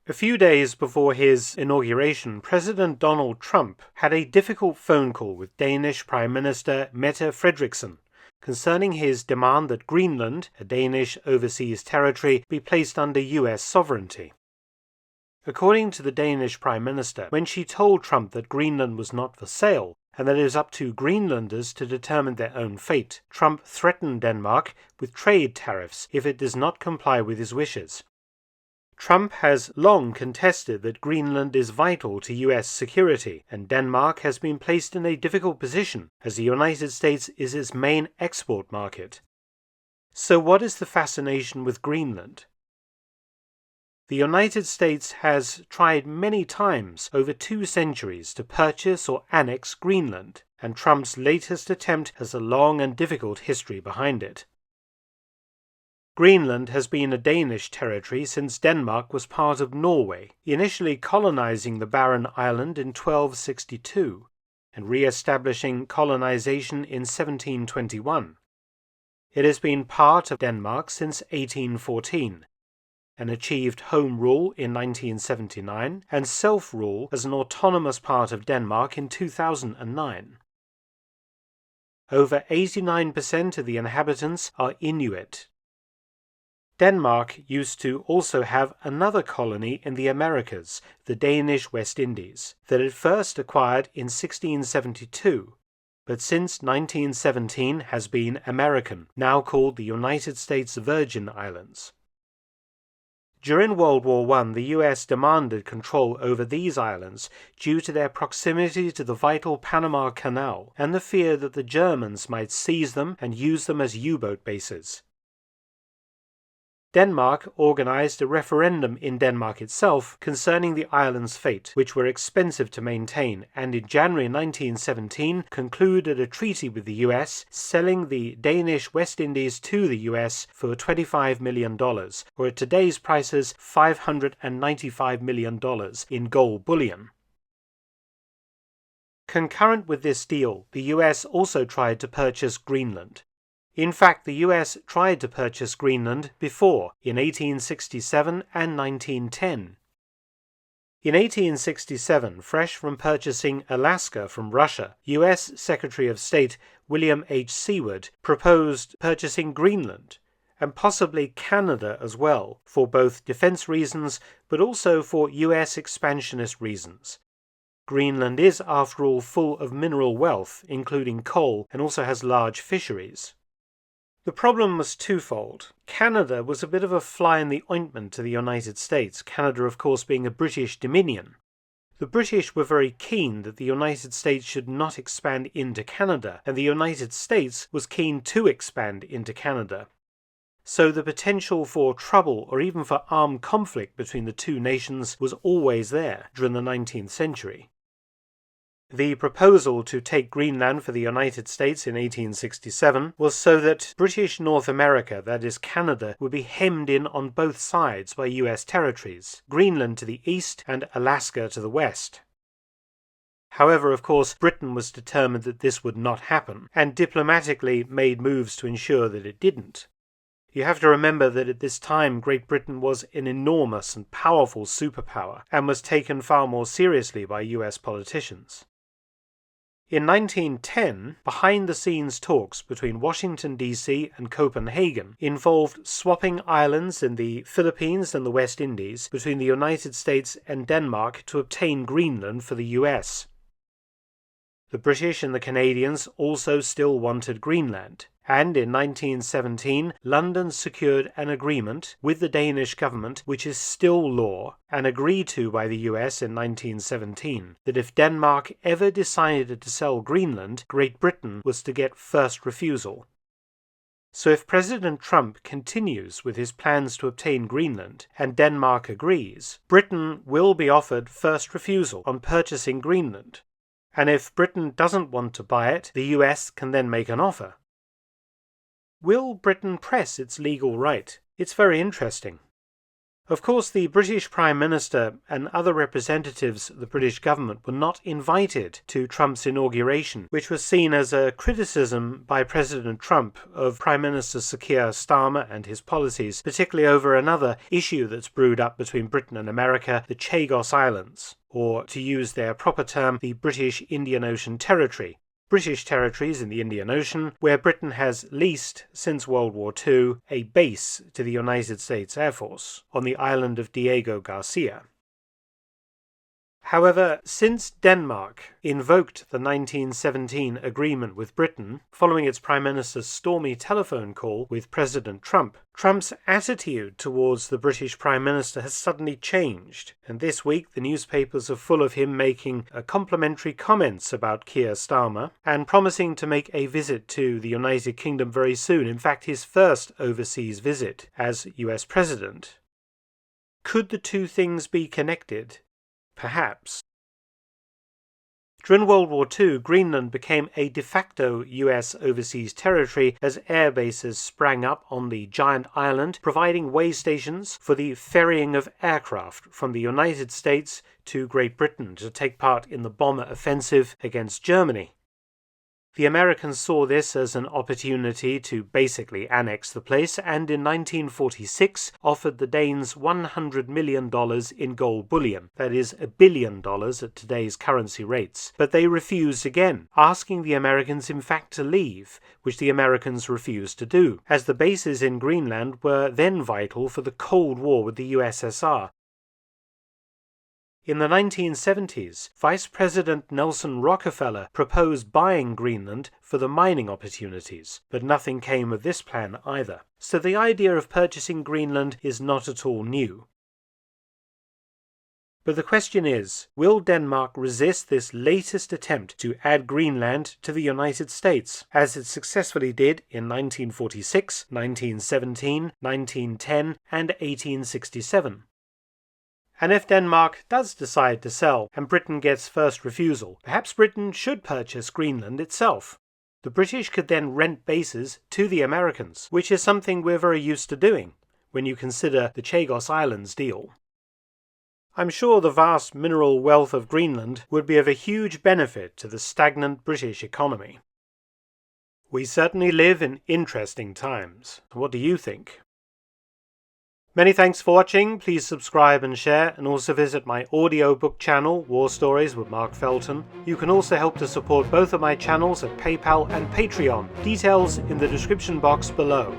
A few days before his inauguration, President Donald Trump had a difficult phone call with Danish Prime Minister Mette Frederiksen concerning his demand that Greenland, a Danish overseas territory, be placed under US sovereignty. According to the Danish Prime Minister, when she told Trump that Greenland was not for sale and that it was up to Greenlanders to determine their own fate, Trump threatened Denmark with trade tariffs if it does not comply with his wishes. Trump has long contested that Greenland is vital to US security, and Denmark has been placed in a difficult position as the United States is its main export market. So what is the fascination with Greenland? The United States has tried many times over 2 centuries to purchase or annex Greenland, and Trump's latest attempt has a long and difficult history behind it. Greenland has been a Danish territory since Denmark was part of Norway, initially colonizing the barren island in 1262 and re-establishing colonization in 1721. It has been part of Denmark since 1814 and achieved Home Rule in 1979 and self-rule as an autonomous part of Denmark in 2009. Over 89% of the inhabitants are Inuit. Denmark used to also have another colony in the Americas, the Danish West Indies, that it first acquired in 1672, but since 1917 has been American, now called the United States Virgin Islands. During World War I, the US demanded control over these islands due to their proximity to the vital Panama Canal and the fear that the Germans might seize them and use them as U-boat bases. Denmark organized a referendum in Denmark itself concerning the island's fate, which were expensive to maintain, and in January 1917 concluded a treaty with the US, selling the Danish West Indies to the US for $25 million, or at today's prices $595 million in gold bullion. Concurrent with this deal, the US also tried to purchase Greenland. In fact, the US tried to purchase Greenland before, in 1867 and 1910. In 1867, fresh from purchasing Alaska from Russia, US Secretary of State William H. Seward proposed purchasing Greenland, and possibly Canada as well, for both defense reasons but also for US expansionist reasons. Greenland is, after all, full of mineral wealth, including coal, and also has large fisheries. The problem was twofold. Canada was a bit of a fly in the ointment to the United States, Canada of course being a British dominion. The British were very keen that the United States should not expand into Canada, and the United States was keen to expand into Canada. So the potential for trouble or even for armed conflict between the two nations was always there during the 19th century. The proposal to take Greenland for the United States in 1867 was so that British North America, that is Canada, would be hemmed in on both sides by US territories, Greenland to the east and Alaska to the west. However, of course, Britain was determined that this would not happen, and diplomatically made moves to ensure that it didn't. You have to remember that at this time Great Britain was an enormous and powerful superpower, and was taken far more seriously by US politicians. In 1910, behind-the-scenes talks between Washington, D.C. and Copenhagen involved swapping islands in the Philippines and the West Indies between the United States and Denmark to obtain Greenland for the US. The British and the Canadians also still wanted Greenland, and in 1917 London secured an agreement with the Danish government, which is still law, and agreed to by the US in 1917, that if Denmark ever decided to sell Greenland, Great Britain was to get first refusal. So if President Trump continues with his plans to obtain Greenland, and Denmark agrees, Britain will be offered first refusal on purchasing Greenland. And if Britain doesn't want to buy it, the US can then make an offer. Will Britain press its legal right? It's very interesting. Of course, the British Prime Minister and other representatives of the British government were not invited to Trump's inauguration, which was seen as a criticism by President Trump of Prime Minister Sir Keir Starmer and his policies, particularly over another issue that's brewed up between Britain and America, the Chagos Islands, or to use their proper term, the British Indian Ocean Territory. British territories in the Indian Ocean, where Britain has leased, since World War II, a base to the United States Air Force on the island of Diego Garcia. However, since Denmark invoked the 1917 agreement with Britain, following its Prime Minister's stormy telephone call with President Trump, Trump's attitude towards the British Prime Minister has suddenly changed, and this week the newspapers are full of him making complimentary comments about Keir Starmer and promising to make a visit to the United Kingdom very soon, in fact his first overseas visit as US President. Could the two things be connected? Perhaps. During World War II, Greenland became a de facto US overseas territory as air bases sprang up on the giant island, providing way stations for the ferrying of aircraft from the United States to Great Britain to take part in the bomber offensive against Germany. The Americans saw this as an opportunity to basically annex the place and in 1946 offered the Danes $100 million in gold bullion, that is $1 billion at today's currency rates, but they refused again, asking the Americans in fact to leave, which the Americans refused to do, as the bases in Greenland were then vital for the Cold War with the USSR. In the 1970s, Vice President Nelson Rockefeller proposed buying Greenland for the mining opportunities, but nothing came of this plan either. So the idea of purchasing Greenland is not at all new. But the question is, will Denmark resist this latest attempt to add Greenland to the United States, as it successfully did in 1946, 1917, 1910, and 1867? And if Denmark does decide to sell and Britain gets first refusal, perhaps Britain should purchase Greenland itself. The British could then rent bases to the Americans, which is something we're very used to doing when you consider the Chagos Islands deal. I'm sure the vast mineral wealth of Greenland would be of a huge benefit to the stagnant British economy. We certainly live in interesting times. What do you think? Many thanks for watching. Please subscribe and share, and also visit my audiobook channel, War Stories with Mark Felton. You can also help to support both of my channels at PayPal and Patreon. Details in the description box below.